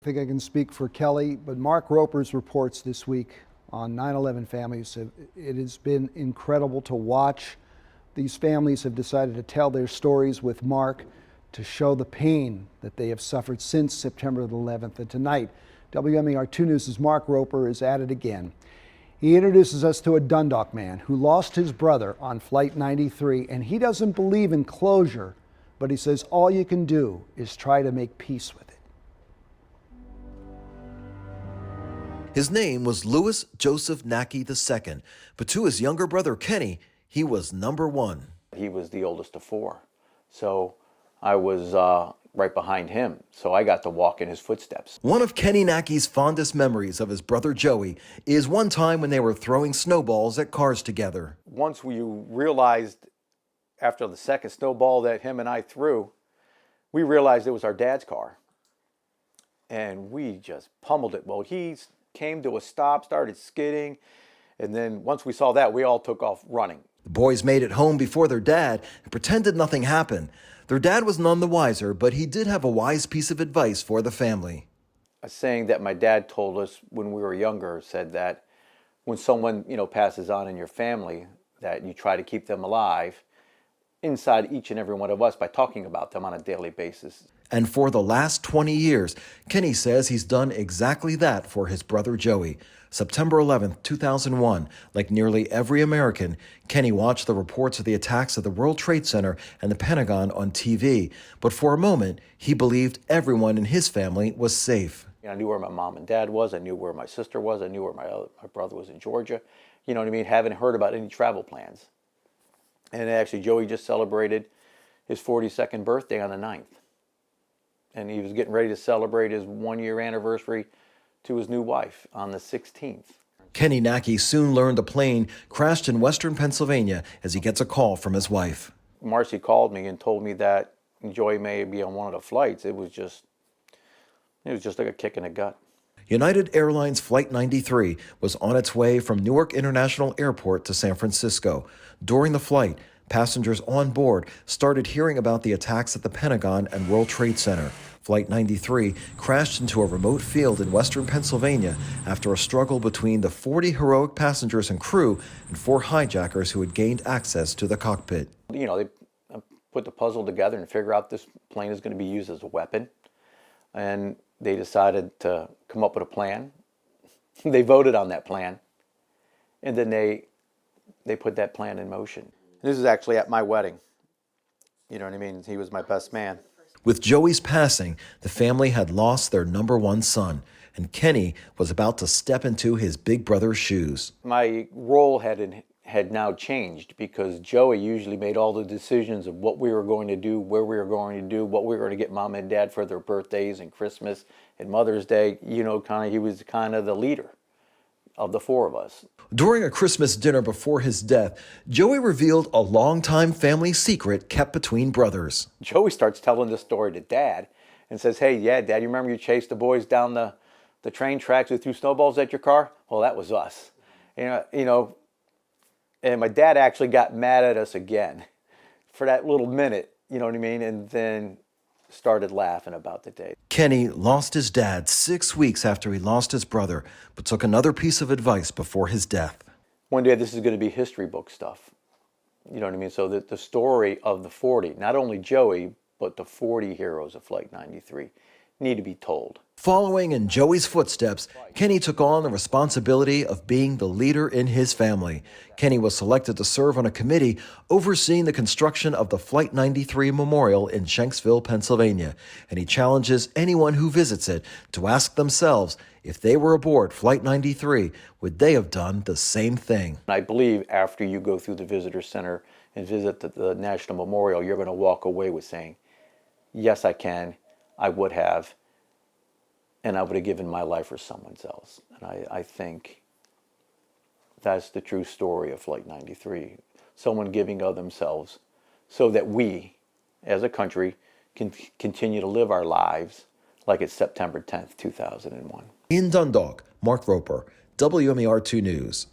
I think I can speak for Kelly, but Mark Roper's reports this week on 9/11 families, it has been incredible to watch. These families have decided to tell their stories with Mark to show the pain that they have suffered since September the 11th. And tonight, WMER2 News' Mark Roper is at it again. He introduces us to a Dundalk man who lost his brother on Flight 93, and he doesn't believe in closure, but he says all you can do is try to make peace with it. His name was Louis Joseph Nackey II, but to his younger brother Kenny, he was number one. He was the oldest of four, so I was right behind him, so I got to walk in his footsteps. One of Kenny Nackey's fondest memories of his brother Joey is one time when they were throwing snowballs at cars together. Once we realized, after the second snowball that him and I threw, we realized it was our dad's car, and we just pummeled it. Well, he came to a stop, started skidding, and then once we saw that, we all took off running. The boys made it home before their dad and pretended nothing happened. Their dad was none the wiser, but he did have a wise piece of advice for the family. A saying that my dad told us when we were younger said that when someone, passes on in your family, that you try to keep them alive inside each and every one of us by talking about them on a daily basis. And for the last 20 years, Kenny says he's done exactly that for his brother Joey. September 11th, 2001, like nearly every American, Kenny watched the reports of the attacks at the World Trade Center and the Pentagon on TV. But for a moment, he believed everyone in his family was safe. I knew where my mom and dad was. I knew where my sister was. I knew where my brother was in Georgia. You know what I mean? Haven't heard about any travel plans. And actually, Joey just celebrated his 42nd birthday on the 9th. And he was getting ready to celebrate his one-year anniversary to his new wife on the 16th. Kenny Nackey soon learned a plane crashed in western Pennsylvania as he gets a call from his wife. Marcy called me and told me that Joey may be on one of the flights. It was just like a kick in the gut. United Airlines Flight 93 was on its way from Newark International Airport to San Francisco. During the flight, passengers on board started hearing about the attacks at the Pentagon and World Trade Center. Flight 93 crashed into a remote field in western Pennsylvania after a struggle between the 40 heroic passengers and crew and 4 hijackers who had gained access to the cockpit. They put the puzzle together and figure out this plane is going to be used as a weapon. And they decided to come up with a plan. They voted on that plan. And then they put that plan in motion. This is actually at my wedding. You know what I mean? He was my best man. With Joey's passing, the family had lost their number one son, and Kenny was about to step into his big brother's shoes. My role had now changed because Joey usually made all the decisions of what we were going to do, where we were going to do, what we were going to get mom and dad for their birthdays and Christmas and Mother's Day. He was kind of the leader of the 4 of us. During a Christmas dinner before his death, Joey revealed a longtime family secret kept between brothers. Joey starts telling this story to Dad and says, "Hey, yeah, Dad, you remember you chased the boys down the train tracks and threw snowballs at your car? Well, that was us." And my dad actually got mad at us again for that little minute, you know what I mean? And then started laughing about the day. Kenny lost his dad 6 weeks after he lost his brother, but took another piece of advice before his death. One day this is going to be history book stuff. You know what I mean? So the story of the 40, not only Joey, but the 40 heroes of Flight 93 need to be told. Following in Joey's footsteps, Kenny took on the responsibility of being the leader in his family. Kenny was selected to serve on a committee overseeing the construction of the Flight 93 Memorial in Shanksville, Pennsylvania, and he challenges anyone who visits it to ask themselves if they were aboard Flight 93, would they have done the same thing? I believe after you go through the visitor center and visit the National Memorial, you're going to walk away with saying, yes, I can, I would have, and I would have given my life for someone else. And I think that's the true story of Flight 93. Someone giving of themselves so that we, as a country, can continue to live our lives like it's September 10th, 2001. In Dundalk, Mark Roper, WMER2 News.